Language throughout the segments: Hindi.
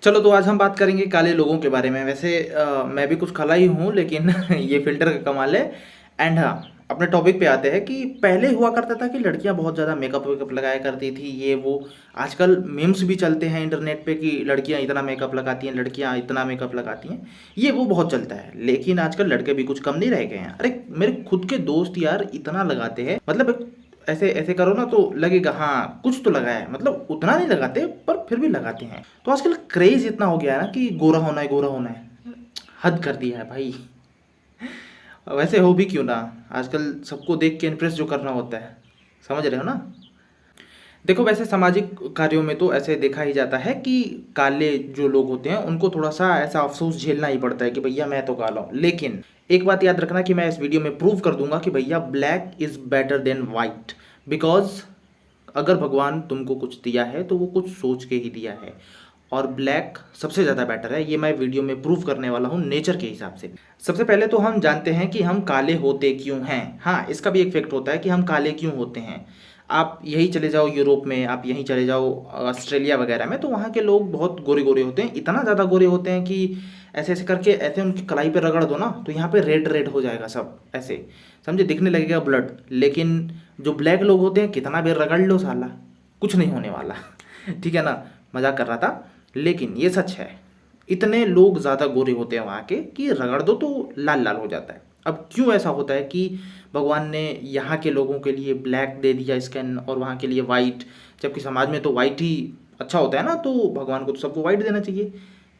चलो तो आज हम बात करेंगे काले लोगों के बारे में। वैसे मैं भी कुछ काला ही हूँ, लेकिन ये फ़िल्टर का कमाल है। एंड हाँ, अपने टॉपिक पे आते हैं कि पहले हुआ करता था कि लड़कियां बहुत ज़्यादा मेकअप वेकअप लगाया करती थी, ये वो। आजकल मीम्स भी चलते हैं इंटरनेट पे कि लड़कियां इतना मेकअप लगाती हैं, लड़कियां इतना मेकअप लगाती हैं, ये वो बहुत चलता है। लेकिन आजकल लड़के भी कुछ कम नहीं रह गए हैं। अरे मेरे खुद के दोस्त यार इतना लगाते हैं, मतलब ऐसे ऐसे करो ना तो लगेगा हाँ कुछ तो लगाया है। मतलब उतना नहीं लगाते पर फिर भी लगाते हैं। तो आजकल क्रेज इतना हो गया है ना कि गोरा होना है, गोरा होना है। हद कर दिया है भाई। वैसे हो भी क्यों ना, आजकल सबको देख के इम्प्रेस जो करना होता है, समझ रहे हो ना। देखो वैसे सामाजिक कार्यों में तो ऐसे देखा ही जाता है कि काले जो लोग होते हैं उनको थोड़ा सा ऐसा अफसोस झेलना ही पड़ता है कि भैया मैं तो काला हूँ। लेकिन एक बात याद रखना कि मैं इस वीडियो में प्रूव कर दूंगा कि भैया black is better than white. Because अगर भगवान तुमको कुछ दिया है तो वो कुछ सोच के ही दिया है, और ब्लैक सबसे ज़्यादा बेटर है। ये मैं वीडियो में प्रूव करने वाला हूँ नेचर के हिसाब से। सबसे पहले तो हम जानते हैं कि हम काले होते क्यों हैं। हाँ, इसका भी एक फैक्ट होता है कि हम काले क्यों होते हैं। आप यही चले जाओ यूरोप में, आप यहीं चले जाओ ऑस्ट्रेलिया वगैरह में, तो वहाँ के लोग बहुत गोरे गोरे होते हैं। इतना ज़्यादा गोरे होते हैं कि ऐसे ऐसे करके ऐसे उनकी कलाई पे रगड़ दो ना तो यहाँ पे रेड रेड हो जाएगा सब, ऐसे समझे, दिखने लगेगा ब्लड। लेकिन जो ब्लैक लोग होते हैं कितना भी रगड़ लो साला कुछ नहीं होने वाला। ठीक है ना, मजाक कर रहा था, लेकिन ये सच है। इतने लोग ज़्यादा गोरे होते हैं वहाँ के कि रगड़ दो तो लाल लाल हो जाता है। अब क्यों ऐसा होता है कि भगवान ने यहाँ के लोगों के लिए ब्लैक दे दिया स्किन और वहाँ के लिए वाइट, जबकि समाज में तो वाइट ही अच्छा होता है ना, तो भगवान को तो सबको वाइट देना चाहिए।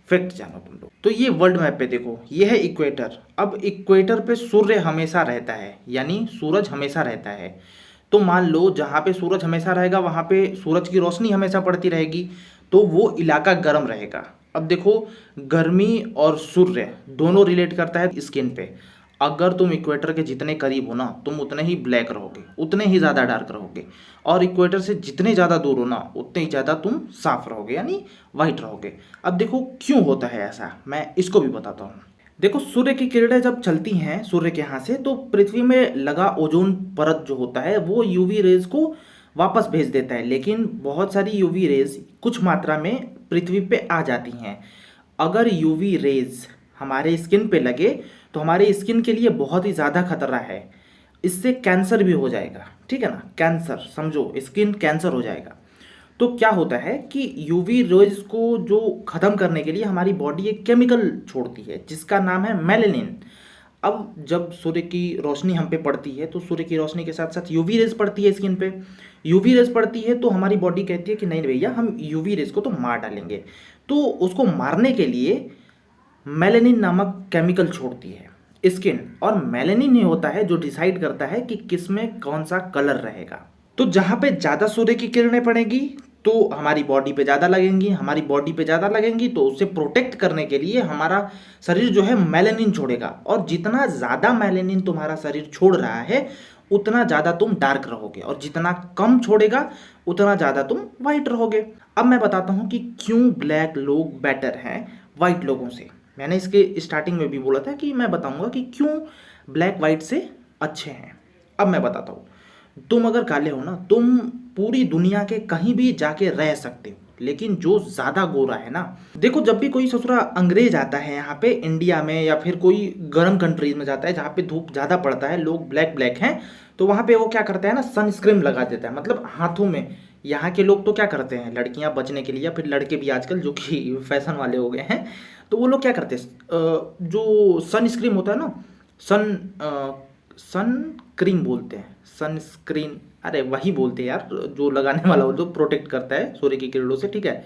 फैक्ट जानो तुम लोग। तो ये वर्ल्ड मैप पे देखो, ये है इक्वेटर। अब इक्वेटर पे सूर्य हमेशा रहता है, यानी सूरज हमेशा रहता है। तो मान लो जहाँ पे सूरज हमेशा रहेगा वहाँ पे सूरज की रोशनी हमेशा पड़ती रहेगी, तो वो इलाका गर्म रहेगा। अब देखो, गर्मी और सूर्य दोनों रिलेट करता है स्किन पे। अगर तुम इक्वेटर के जितने करीब हो ना तुम उतने ही ब्लैक रहोगे, उतने ही ज़्यादा डार्क रहोगे। और इक्वेटर से जितने ज़्यादा दूर हो ना उतने ही ज़्यादा तुम साफ रहोगे, यानी वाइट रहोगे। अब देखो क्यों होता है ऐसा, मैं इसको भी बताता हूँ। देखो, सूर्य की किरणें जब चलती हैं सूर्य के यहाँ से तो पृथ्वी में लगा ओजोन परत जो होता है वो यूवी रेज को वापस भेज देता है। लेकिन बहुत सारी यूवी रेज कुछ मात्रा में पृथ्वी पे आ जाती हैं। अगर यूवी रेज हमारे स्किन पे लगे तो हमारे स्किन के लिए बहुत ही ज़्यादा खतरा है। इससे कैंसर भी हो जाएगा, ठीक है ना, कैंसर समझो, स्किन कैंसर हो जाएगा। तो क्या होता है कि यूवी रेज को जो ख़त्म करने के लिए हमारी बॉडी एक केमिकल छोड़ती है जिसका नाम है मेलेनिन। अब जब सूर्य की रोशनी हम पे पड़ती है तो सूर्य की रोशनी के साथ साथ यूवी रेज पड़ती है स्किन पे। यूवी रेज पड़ती है तो हमारी बॉडी कहती है कि नहीं भैया हम यूवी रेज को तो मार डालेंगे। तो उसको मारने के लिए मेलेनिन नामक केमिकल छोड़ती है स्किन, और मेलेनिन ही होता है जो डिसाइड करता है कि किस में कौन सा कलर रहेगा। तो जहाँ पे ज़्यादा सूर्य की किरणें पड़ेंगी तो हमारी बॉडी पे ज़्यादा लगेंगी, हमारी बॉडी पे ज़्यादा लगेंगी तो उससे प्रोटेक्ट करने के लिए हमारा शरीर जो है मेलेनिन छोड़ेगा। और जितना ज़्यादा मेलेनिन तुम्हारा शरीर छोड़ रहा है उतना ज़्यादा तुम डार्क रहोगे, और जितना कम छोड़ेगा उतना ज़्यादा तुम वाइट रहोगे। अब मैं बताता हूँ कि क्यों ब्लैक लोग बेटर हैं वाइट लोगों से। मैंने इसके स्टार्टिंग में भी बोला था कि मैं बताऊंगा कि क्यों ब्लैक वाइट से अच्छे हैं। अब मैं बताता हूँ। तुम अगर काले हो ना तुम पूरी दुनिया के कहीं भी जाके रह सकते हो, लेकिन जो ज़्यादा गोरा है ना, देखो जब भी कोई ससुरा अंग्रेज आता है यहाँ पे इंडिया में या फिर कोई गर्म कंट्रीज में जाता है जहाँ पे धूप ज़्यादा पड़ता है, लोग ब्लैक ब्लैक हैं, तो वहाँ पे वो क्या करता है ना, सनस्क्रीन लगा देता है, मतलब हाथों में। यहाँ के लोग तो क्या करते हैं, लड़कियाँ बचने के लिए या फिर लड़के भी आजकल जो कि फैशन वाले हो गए हैं, तो वो लोग क्या करते हैं, जो सनस्क्रीन होता है ना, सन क्रीम बोलते हैं, सनस्क्रीन, अरे वही बोलते हैं यार, जो लगाने वाला हो जो प्रोटेक्ट करता है सूर्य की किरणों से, ठीक है।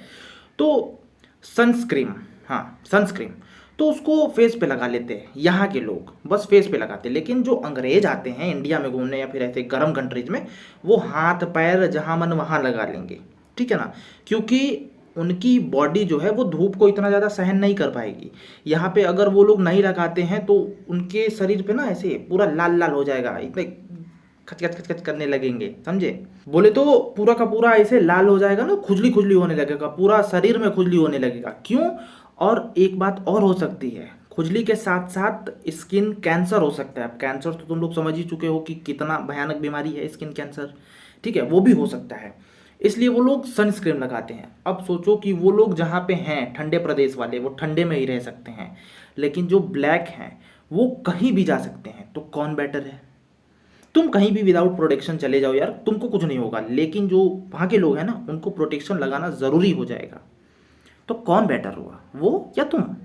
तो सनस्क्रीन, हाँ सनस्क्रीन, तो उसको फेस पे लगा लेते हैं यहाँ के लोग, बस फेस पे लगाते हैं। लेकिन जो अंग्रेज आते हैं इंडिया में घूमने या फिर ऐसे गर्म कंट्रीज में, वो हाथ पैर जहाँ मन वहाँ लगा लेंगे, ठीक है ना, क्योंकि उनकी बॉडी जो है वो धूप को इतना ज़्यादा सहन नहीं कर पाएगी। यहाँ पे अगर वो लोग नहीं लगाते हैं तो उनके शरीर पे ना ऐसे पूरा लाल लाल हो जाएगा, इतने खच खच खच खच करने लगेंगे, समझे। बोले तो पूरा का पूरा ऐसे लाल हो जाएगा ना, खुजली खुजली होने लगेगा, पूरा शरीर में खुजली होने लगेगा। क्यों? और एक बात और हो सकती है, खुजली के साथ साथ स्किन कैंसर हो सकता है। अब कैंसर तो तुम लोग समझ ही चुके हो कि कितना भयानक बीमारी है स्किन कैंसर, ठीक है, वो भी हो सकता है। इसलिए वो लोग सनस्क्रीन लगाते हैं। अब सोचो कि वो लोग जहाँ पे हैं ठंडे प्रदेश वाले, वो ठंडे में ही रह सकते हैं, लेकिन जो ब्लैक हैं वो कहीं भी जा सकते हैं, तो कौन बेटर है? तुम कहीं भी विदाउट प्रोटेक्शन चले जाओ यार, तुमको कुछ नहीं होगा, लेकिन जो वहाँ के लोग हैं ना उनको प्रोटेक्शन लगाना ज़रूरी हो जाएगा। तो कौन बेटर हुआ, वो या तुम?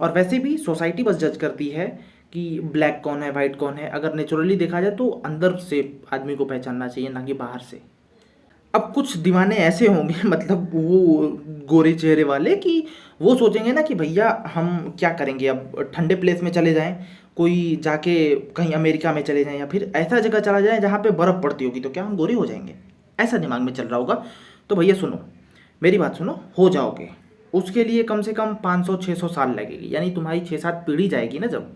और वैसे भी सोसाइटी बस जज करती है कि ब्लैक कौन है, वाइट कौन है। अगर नेचुरली देखा जाए तो अंदर से आदमी को पहचानना चाहिए, ना कि बाहर से। अब कुछ दीवाने ऐसे होंगे मतलब वो गोरे चेहरे वाले, कि वो सोचेंगे ना कि भैया हम क्या करेंगे, अब ठंडे प्लेस में चले जाएं, कोई जाके कहीं अमेरिका में चले जाएं, या फिर ऐसा जगह चला जाए जहाँ पे बर्फ़ पड़ती होगी, तो क्या हम गोरे हो जाएंगे? ऐसा दिमाग में चल रहा होगा। तो भैया सुनो, मेरी बात सुनो, हो जाओगे। उसके लिए कम से कम 500-600 साल लगेगी, यानी तुम्हारी 6-7 पीढ़ी जाएगी ना। जब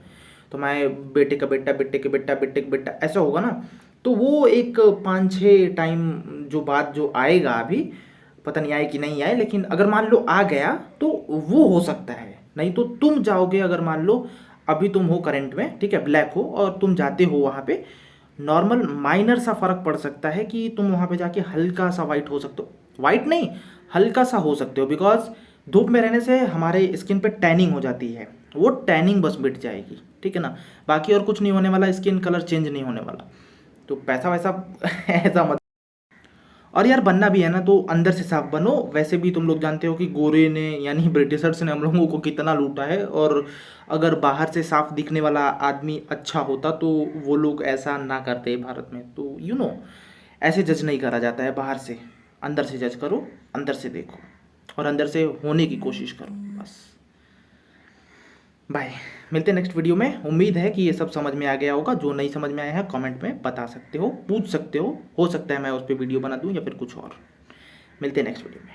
तुम्हारे बेटे का बेटा, बेटे के बेटा, बेटे का बेटा, ऐसा होगा ना, तो वो एक 5-6 टाइम जो बात जो आएगा, अभी पता नहीं आए कि नहीं आए, लेकिन अगर मान लो आ गया तो वो हो सकता है। नहीं तो तुम जाओगे, अगर मान लो अभी तुम हो करंट में, ठीक है, ब्लैक हो, और तुम जाते हो वहाँ पे, नॉर्मल माइनर सा फ़र्क पड़ सकता है कि तुम वहाँ पे जाके हल्का सा वाइट हो सकते हो। वाइट नहीं, हल्का सा हो सकते हो, बिकॉज धूप में रहने से हमारे स्किन पे टैनिंग हो जाती है, वो टैनिंग बस मिट जाएगी, ठीक है ना। बाकी और कुछ नहीं होने वाला, स्किन कलर चेंज नहीं होने वाला। तो पैसा वैसा ऐसा मत। और यार बनना भी है ना तो अंदर से साफ बनो। वैसे भी तुम लोग जानते हो कि गोरे ने यानी ब्रिटिशर्स ने हम लोगों को कितना लूटा है, और अगर बाहर से साफ दिखने वाला आदमी अच्छा होता तो वो लोग ऐसा ना करते भारत में। तो ऐसे जज नहीं करा जाता है बाहर से, अंदर से जज करो, अंदर से देखो, और अंदर से होने की कोशिश करो, बस। बाय। मिलते हैं नेक्स्ट वीडियो में। उम्मीद है कि ये सब समझ में आ गया होगा। जो नहीं समझ में आया है कमेंट में बता सकते हो, पूछ सकते हो सकता है मैं उस पर वीडियो बना दूं या फिर कुछ और। मिलते हैं नेक्स्ट वीडियो में।